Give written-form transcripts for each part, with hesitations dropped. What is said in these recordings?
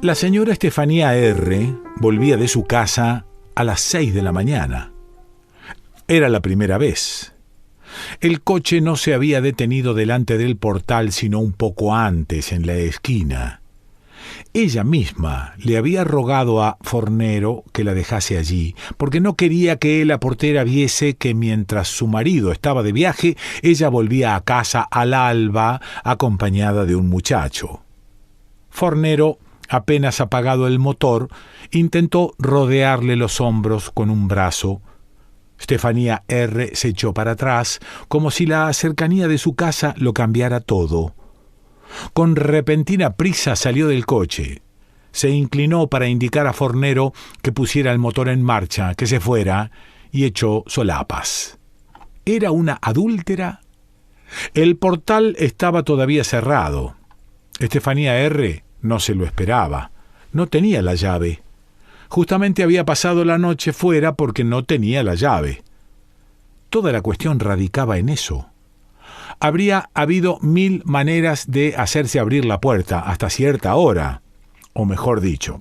La señora Estefanía R. volvía de su casa a las 6 de la mañana. Era la primera vez. El coche no se había detenido delante del portal sino un poco antes, en la esquina. Ella misma le había rogado a Fornero que la dejase allí, porque no quería que la portera viese que mientras su marido estaba de viaje, ella volvía a casa al alba acompañada de un muchacho. Fornero, apenas apagado el motor, intentó rodearle los hombros con un brazo. Estefanía R. se echó para atrás, como si la cercanía de su casa lo cambiara todo. Con repentina prisa salió del coche. Se inclinó para indicar a Fornero que pusiera el motor en marcha, que se fuera, y echó solapas. ¿Era una adúltera? El portal estaba todavía cerrado. Estefanía R. no se lo esperaba. No tenía la llave. Justamente había pasado la noche fuera porque no tenía la llave. Toda la cuestión radicaba en eso. Habría habido 1000 maneras de hacerse abrir la puerta hasta cierta hora. O mejor dicho,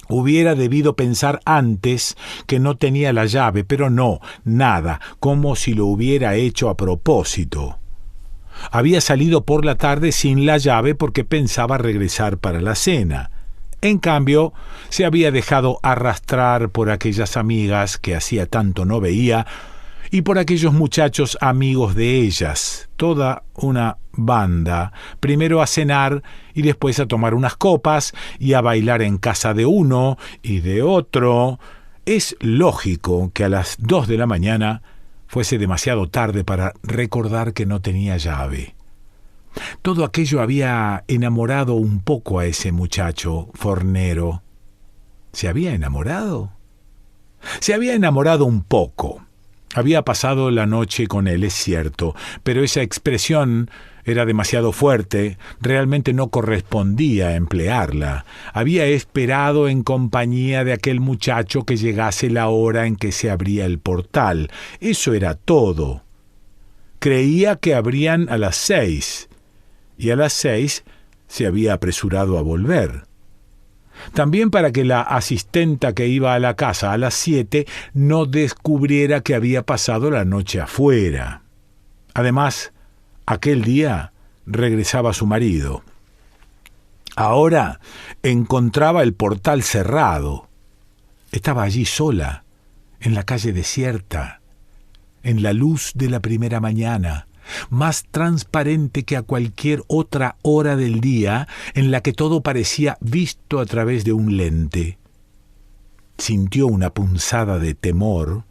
hubiera debido pensar antes que no tenía la llave, pero no, nada, como si lo hubiera hecho a propósito. Había salido por la tarde sin la llave porque pensaba regresar para la cena. En cambio, se había dejado arrastrar por aquellas amigas que hacía tanto no veía y por aquellos muchachos amigos de ellas, toda una banda, primero a cenar y después a tomar unas copas y a bailar en casa de uno y de otro. Es lógico que a las 2 de la mañana fuese demasiado tarde para recordar que no tenía llave. Todo aquello había enamorado un poco a ese muchacho, Fornero. ¿Se había enamorado? Se había enamorado un poco. Había pasado la noche con él, es cierto, pero esa expresión era demasiado fuerte, realmente no correspondía a emplearla. Había esperado en compañía de aquel muchacho que llegase la hora en que se abría el portal. Eso era todo. Creía que abrían a las 6, y a las 6 se había apresurado a volver. También para que la asistenta que iba a la casa a las 7 no descubriera que había pasado la noche afuera. Además, aquel día regresaba su marido. Ahora encontraba el portal cerrado. Estaba allí sola, en la calle desierta, en la luz de la primera mañana, más transparente que a cualquier otra hora del día, en la que todo parecía visto a través de un lente. Sintió una punzada de temor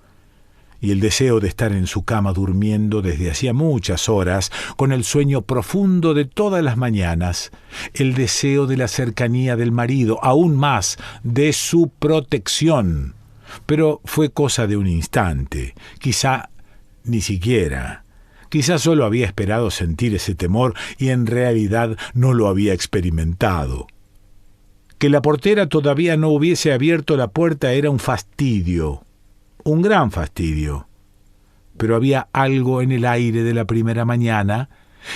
y el deseo de estar en su cama durmiendo desde hacía muchas horas, con el sueño profundo de todas las mañanas, el deseo de la cercanía del marido, aún más de su protección. Pero fue cosa de un instante, quizá ni siquiera. Quizá solo había esperado sentir ese temor y en realidad no lo había experimentado. Que la portera todavía no hubiese abierto la puerta era un fastidio, un gran fastidio. Pero había algo en el aire de la primera mañana,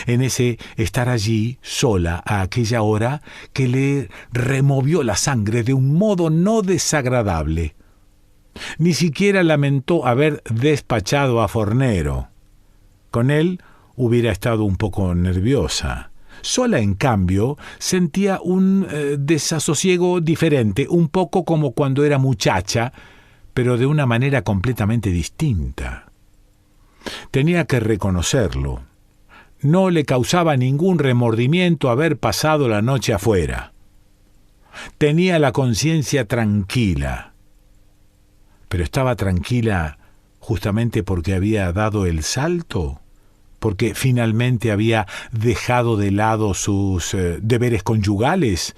en ese estar allí sola a aquella hora, que le removió la sangre de un modo no desagradable. Ni siquiera lamentó haber despachado a Fornero. Con él hubiera estado un poco nerviosa. Sola, en cambio, sentía un desasosiego diferente, un poco como cuando era muchacha, pero de una manera completamente distinta. Tenía que reconocerlo. No le causaba ningún remordimiento haber pasado la noche afuera. Tenía la conciencia tranquila. Pero estaba tranquila justamente porque había dado el salto, porque finalmente había dejado de lado sus deberes conyugales,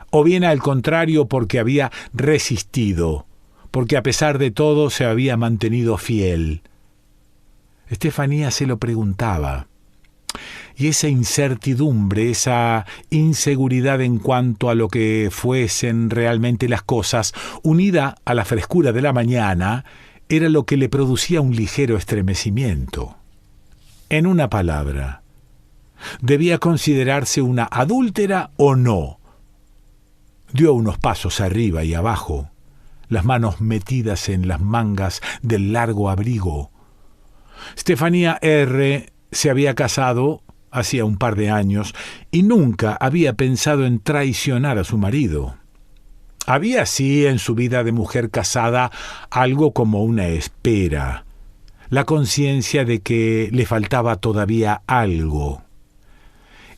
o bien al contrario porque había resistido, porque a pesar de todo se había mantenido fiel. Estefanía se lo preguntaba, y esa incertidumbre, esa inseguridad en cuanto a lo que fuesen realmente las cosas, unida a la frescura de la mañana, era lo que le producía un ligero estremecimiento. En una palabra, ¿debía considerarse una adúltera o no? Dio unos pasos arriba y abajo, las manos metidas en las mangas del largo abrigo. Estefanía R. se había casado hacía un par de años y nunca había pensado en traicionar a su marido. Había sí en su vida de mujer casada algo como una espera, la conciencia de que le faltaba todavía algo.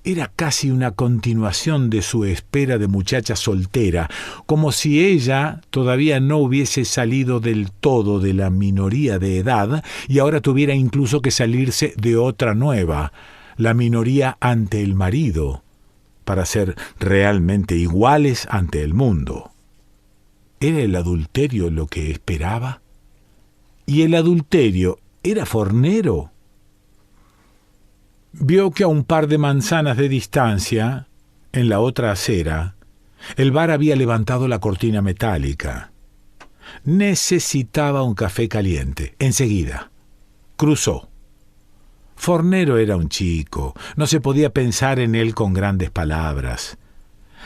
Era casi una continuación de su espera de muchacha soltera, como si ella todavía no hubiese salido del todo de la minoría de edad y ahora tuviera incluso que salirse de otra nueva, la minoría ante el marido, para ser realmente iguales ante el mundo. ¿Era el adulterio lo que esperaba? ¿Y el adulterio era fornero? Vio que a un par de manzanas de distancia, en la otra acera, el bar había levantado la cortina metálica. Necesitaba un café caliente. Enseguida. Cruzó. Fornero era un chico. No se podía pensar en él con grandes palabras.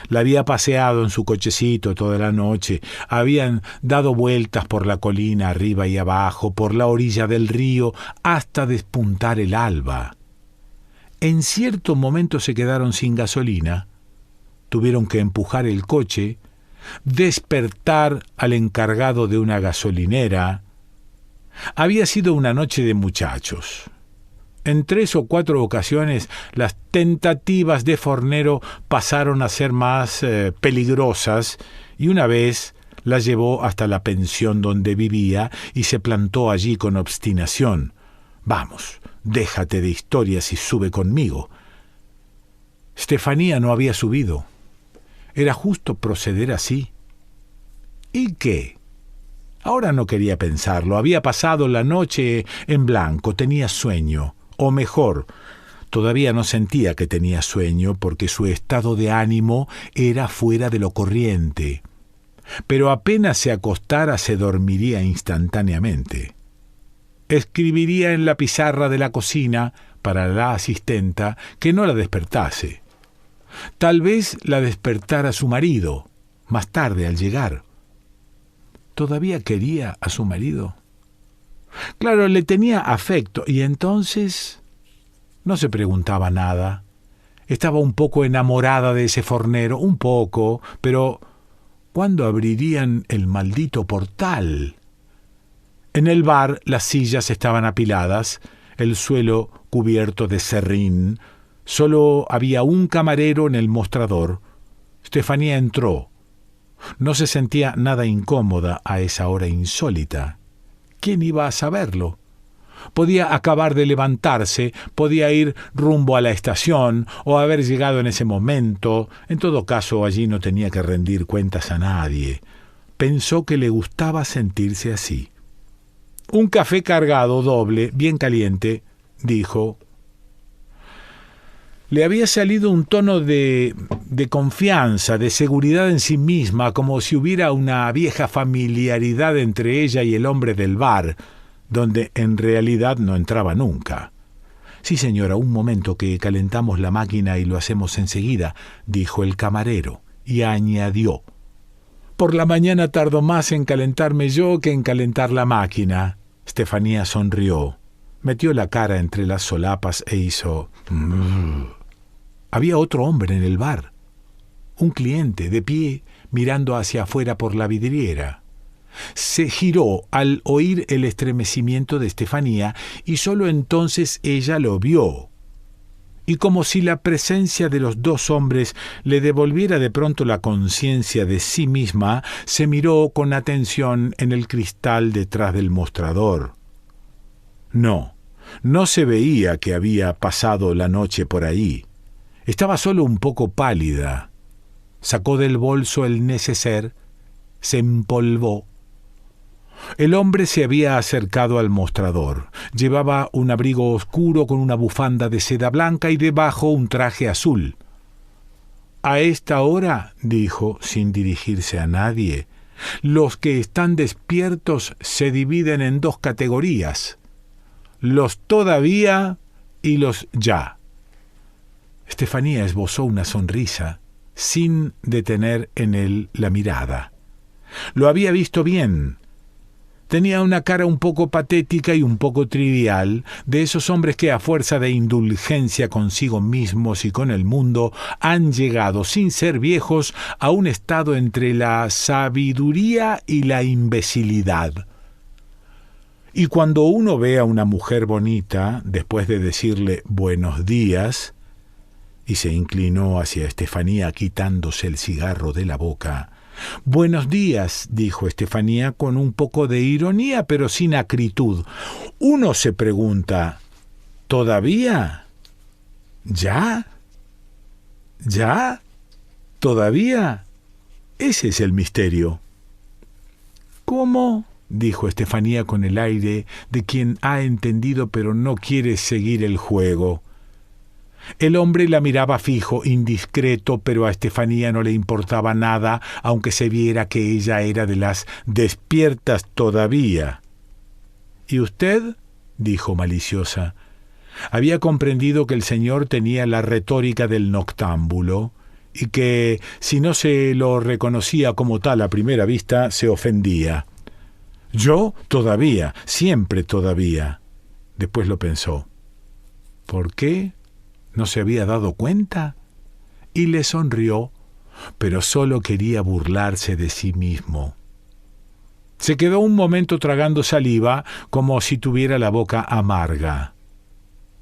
La había paseado en su cochecito toda la noche. Habían dado vueltas por la colina arriba y abajo, por la orilla del río, hasta despuntar el alba. En cierto momento se quedaron sin gasolina, tuvieron que empujar el coche, despertar al encargado de una gasolinera. Había sido una noche de muchachos. En 3 o 4 ocasiones las tentativas de fornero pasaron a ser más peligrosas y una vez la llevó hasta la pensión donde vivía y se plantó allí con obstinación. «Vamos, déjate de historias y sube conmigo». Estefanía no había subido. Era justo proceder así. ¿Y qué? Ahora no quería pensarlo. Había pasado la noche en blanco, tenía sueño. O mejor, todavía no sentía que tenía sueño porque su estado de ánimo era fuera de lo corriente. Pero apenas se acostara se dormiría instantáneamente. Escribiría en la pizarra de la cocina para la asistenta que no la despertase. Tal vez la despertara su marido, más tarde al llegar. ¿Todavía quería a su marido? Claro, le tenía afecto, y entonces no se preguntaba nada. Estaba un poco enamorada de ese fornero, un poco, pero ¿cuándo abrirían el maldito portal? En el bar las sillas estaban apiladas, el suelo cubierto de serrín. Solo había un camarero en el mostrador. Estefanía entró. No se sentía nada incómoda a esa hora insólita. ¿Quién iba a saberlo? Podía acabar de levantarse, podía ir rumbo a la estación o haber llegado en ese momento. En todo caso, allí no tenía que rendir cuentas a nadie. Pensó que le gustaba sentirse así. Un café cargado, doble, bien caliente, dijo. Le había salido un tono de confianza, de seguridad en sí misma, como si hubiera una vieja familiaridad entre ella y el hombre del bar, donde en realidad no entraba nunca. «Sí, señora, un momento que calentamos la máquina y lo hacemos enseguida», dijo el camarero, y añadió. «Por la mañana tardo más en calentarme yo que en calentar la máquina». Estefanía sonrió, metió la cara entre las solapas e hizo... Había otro hombre en el bar, un cliente, de pie, mirando hacia afuera por la vidriera. Se giró al oír el estremecimiento de Estefanía y sólo entonces ella lo vio. Y como si la presencia de los dos hombres le devolviera de pronto la conciencia de sí misma, se miró con atención en el cristal detrás del mostrador. No se veía que había pasado la noche por ahí. Estaba solo un poco pálida. Sacó del bolso el neceser, se empolvó. El hombre se había acercado al mostrador. Llevaba un abrigo oscuro con una bufanda de seda blanca y debajo un traje azul. «A esta hora», dijo, sin dirigirse a nadie, «los que están despiertos se dividen en 2 categorías, los todavía y los ya». Estefanía esbozó una sonrisa, sin detener en él la mirada. Lo había visto bien. Tenía una cara un poco patética y un poco trivial, de esos hombres que a fuerza de indulgencia consigo mismos y con el mundo han llegado, sin ser viejos, a un estado entre la sabiduría y la imbecilidad. Y cuando uno ve a una mujer bonita, después de decirle buenos días, y se inclinó hacia Estefanía quitándose el cigarro de la boca. «Buenos días», dijo Estefanía con un poco de ironía, pero sin acritud. Uno se pregunta, ¿todavía? ¿Ya? ¿Ya? ¿Todavía? Ese es el misterio. ¿Cómo?, dijo Estefanía con el aire de quien ha entendido pero no quiere seguir el juego. El hombre la miraba fijo, indiscreto, pero a Estefanía no le importaba nada, aunque se viera que ella era de las despiertas todavía. ¿Y usted?, dijo maliciosa. Había comprendido que el señor tenía la retórica del noctámbulo, y que, si no se lo reconocía como tal a primera vista, se ofendía. «Yo todavía, siempre todavía». Después lo pensó. ¿Por qué? ¿No se había dado cuenta? Y le sonrió, pero solo quería burlarse de sí mismo. Se quedó un momento tragando saliva, como si tuviera la boca amarga.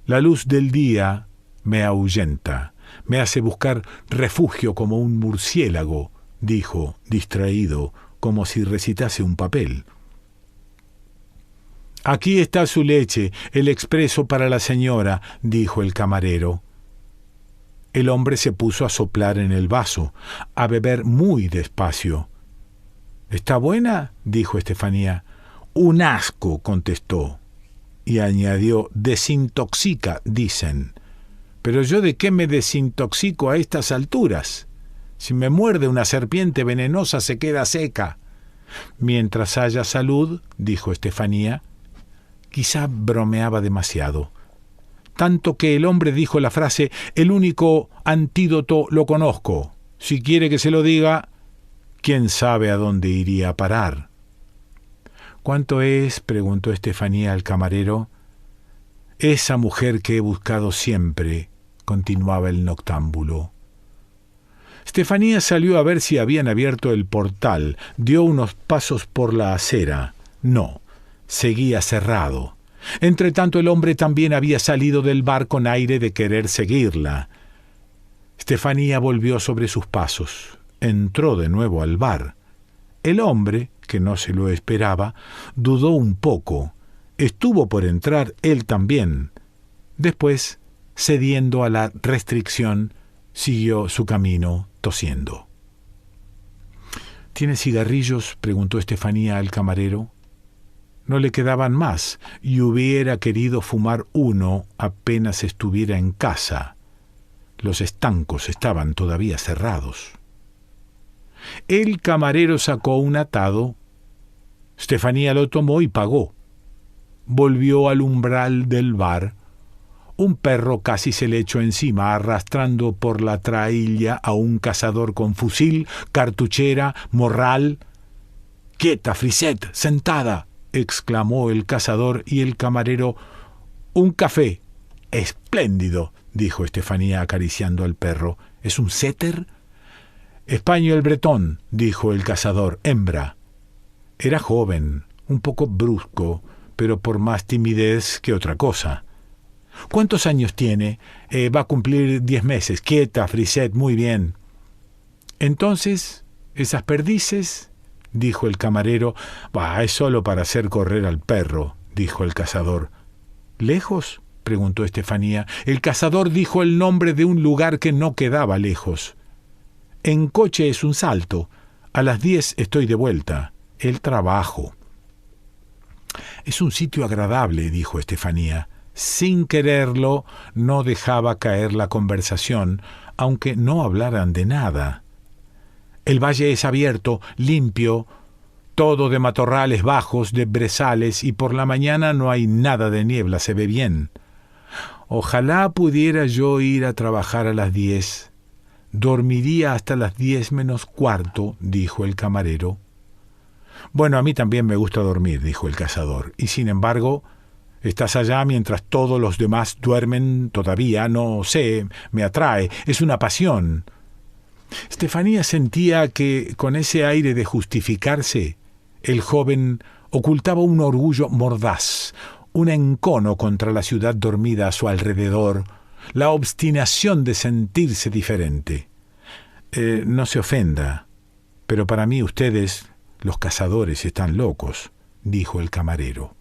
La luz del día me ahuyenta, me hace buscar refugio como un murciélago, dijo, distraído, como si recitase un papel. «Aquí está su leche, el expreso para la señora», dijo el camarero. El hombre se puso a soplar en el vaso, a beber muy despacio. «¿Está buena?», dijo Estefanía. «Un asco», contestó. Y añadió, «desintoxica, dicen». «Pero yo de qué me desintoxico a estas alturas? Si me muerde una serpiente venenosa se queda seca». «Mientras haya salud», dijo Estefanía. Quizá bromeaba demasiado. Tanto que el hombre dijo la frase, «El único antídoto lo conozco. Si quiere que se lo diga, quién sabe a dónde iría a parar». «¿Cuánto es?», preguntó Estefanía al camarero. «Esa mujer que he buscado siempre», continuaba el noctámbulo. Estefanía salió a ver si habían abierto el portal, dio unos pasos por la acera. No, seguía cerrado. Entretanto el hombre también había salido del bar con aire de querer seguirla. Estefanía volvió sobre sus pasos. Entró de nuevo al bar. El hombre, que no se lo esperaba, dudó un poco. Estuvo por entrar él también. Después, cediendo a la restricción, siguió su camino tosiendo. «¿Tiene cigarrillos?», preguntó Estefanía al camarero. No le quedaban más, y hubiera querido fumar uno apenas estuviera en casa. Los estancos estaban todavía cerrados. El camarero sacó un atado. Estefanía lo tomó y pagó. Volvió al umbral del bar. Un perro casi se le echó encima, arrastrando por la trailla a un cazador con fusil, cartuchera, morral. «¡Quieta, Frisette, sentada!», exclamó el cazador, y el camarero: «Un café». «Espléndido», dijo Estefanía acariciando al perro. «¿Es un setter?» «Español bretón», dijo el cazador, «hembra». Era joven, un poco brusco, pero por más timidez que otra cosa. «¿Cuántos años tiene?» «Va a cumplir 10 meses. Quieta, Frisette, muy bien». «Entonces, esas perdices», dijo el camarero. «Bah, es solo para hacer correr al perro», dijo el cazador. «¿Lejos?», preguntó Estefanía. El cazador dijo el nombre de un lugar que no quedaba lejos. «En coche es un salto. A las 10 estoy de vuelta. El trabajo». «Es un sitio agradable», dijo Estefanía. Sin quererlo, no dejaba caer la conversación, aunque no hablaran de nada. «El valle es abierto, limpio, todo de matorrales bajos, de brezales, y por la mañana no hay nada de niebla, se ve bien. Ojalá pudiera yo ir a trabajar a las 10. Dormiría hasta las 10 menos cuarto, dijo el camarero. Bueno, a mí también me gusta dormir, dijo el cazador, y sin embargo, estás allá mientras todos los demás duermen todavía, no sé, me atrae, es una pasión. Estefanía sentía que, con ese aire de justificarse, el joven ocultaba un orgullo mordaz, un encono contra la ciudad dormida a su alrededor, la obstinación de sentirse diferente. No se ofenda, pero para mí ustedes, los cazadores, están locos, dijo el camarero,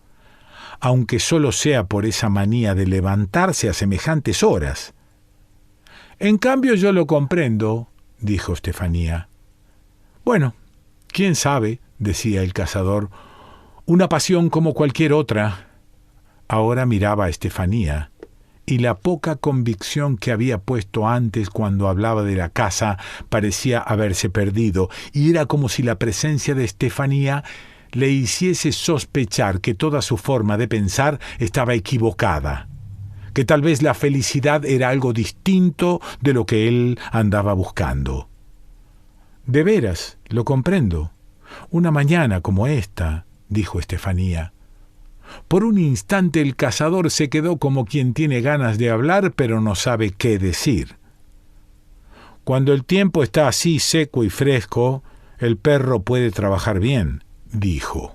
aunque solo sea por esa manía de levantarse a semejantes horas. En cambio yo lo comprendo, dijo Estefanía. Bueno, quién sabe, decía el cazador, una pasión como cualquier otra. Ahora miraba a Estefanía, y la poca convicción que había puesto antes cuando hablaba de la caza parecía haberse perdido, y era como si la presencia de Estefanía le hiciese sospechar que toda su forma de pensar estaba equivocada, que tal vez la felicidad era algo distinto de lo que él andaba buscando. De veras, lo comprendo. Una mañana como esta, dijo Estefanía. Por un instante el cazador se quedó como quien tiene ganas de hablar, pero no sabe qué decir. Cuando el tiempo está así seco y fresco, el perro puede trabajar bien, dijo.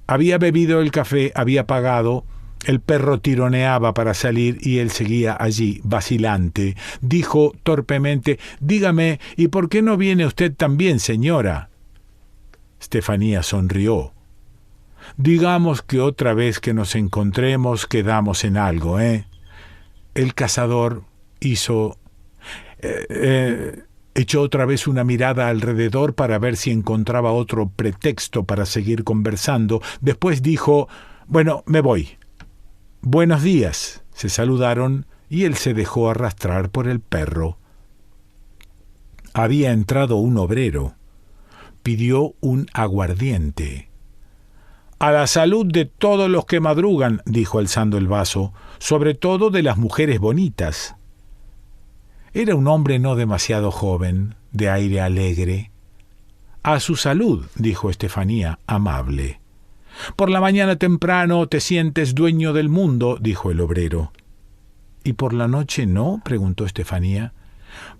Había bebido el café, había pagado, el perro tironeaba para salir y él seguía allí, vacilante. Dijo torpemente: «Dígame, ¿y por qué no viene usted también, señora?» Estefanía sonrió. «Digamos que otra vez que nos encontremos quedamos en algo, ¿eh?» El cazador echó otra vez una mirada alrededor para ver si encontraba otro pretexto para seguir conversando. Después dijo: «Bueno, me voy». «Buenos días», se saludaron y él se dejó arrastrar por el perro. Había entrado un obrero. Pidió un aguardiente. «A la salud de todos los que madrugan», dijo alzando el vaso, «sobre todo de las mujeres bonitas». Era un hombre no demasiado joven, de aire alegre. «A su salud», dijo Estefanía, amable. «Por la mañana temprano te sientes dueño del mundo», dijo el obrero. «¿Y por la noche no?», preguntó Estefanía.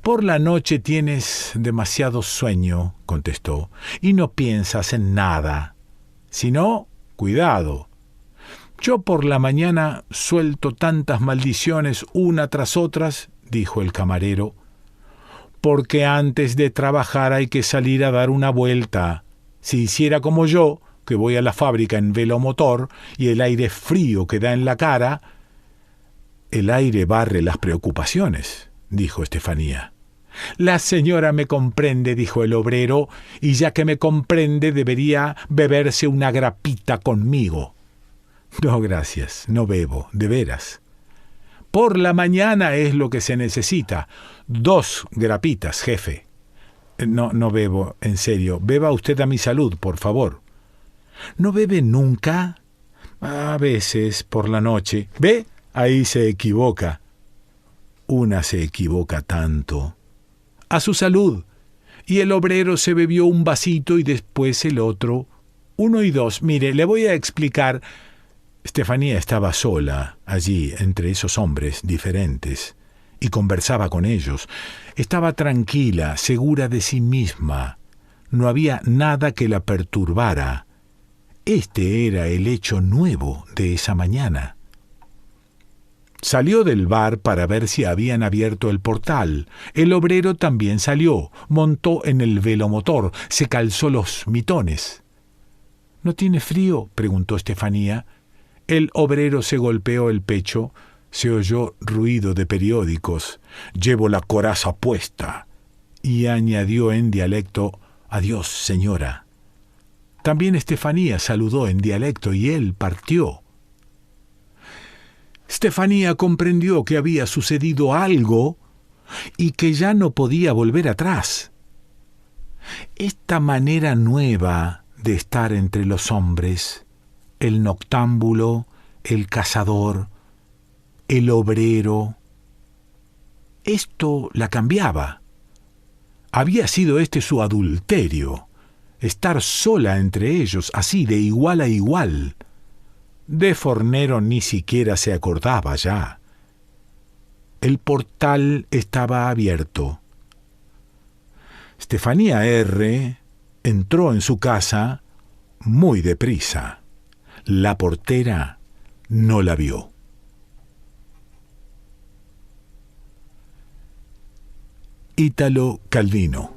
«Por la noche tienes demasiado sueño», contestó, «y no piensas en nada. Si no, cuidado. Yo por la mañana suelto tantas maldiciones una tras otras», dijo el camarero, «porque antes de trabajar hay que salir a dar una vuelta. Si hiciera como yo, que voy a la fábrica en velomotor, y el aire frío que da en la cara». «El aire barre las preocupaciones», dijo Estefanía. «La señora me comprende», dijo el obrero, «y ya que me comprende debería beberse una grapita conmigo». «No, gracias, no bebo, de veras». «Por la mañana es lo que se necesita. 2 grapitas, jefe». No bebo, en serio. Beba usted a mi salud, por favor». «¿No bebe nunca?» «A veces, por la noche». «¿Ve? Ahí se equivoca». «Una se equivoca tanto». «A su salud». Y el obrero se bebió un vasito y después el otro. 1 y 2. Mire, le voy a explicar. Estefanía estaba sola allí entre esos hombres diferentes y conversaba con ellos. Estaba tranquila, segura de sí misma. No había nada que la perturbara. Este era el hecho nuevo de esa mañana. Salió del bar para ver si habían abierto el portal. El obrero también salió, montó en el velomotor, se calzó los mitones. «¿No tiene frío?», preguntó Estefanía. El obrero se golpeó el pecho. Se oyó ruido de periódicos. «Llevo la coraza puesta». Y añadió en dialecto: «Adiós, señora». También Estefanía saludó en dialecto y él partió. Estefanía comprendió que había sucedido algo y que ya no podía volver atrás. Esta manera nueva de estar entre los hombres, el noctámbulo, el cazador, el obrero, Esto la cambiaba. Había sido este su adulterio, estar sola entre ellos, así de igual a igual. De Fornero ni siquiera se acordaba ya. El portal estaba abierto. Estefanía R. entró en su casa muy deprisa. La portera no la vio. Ítalo Calvino.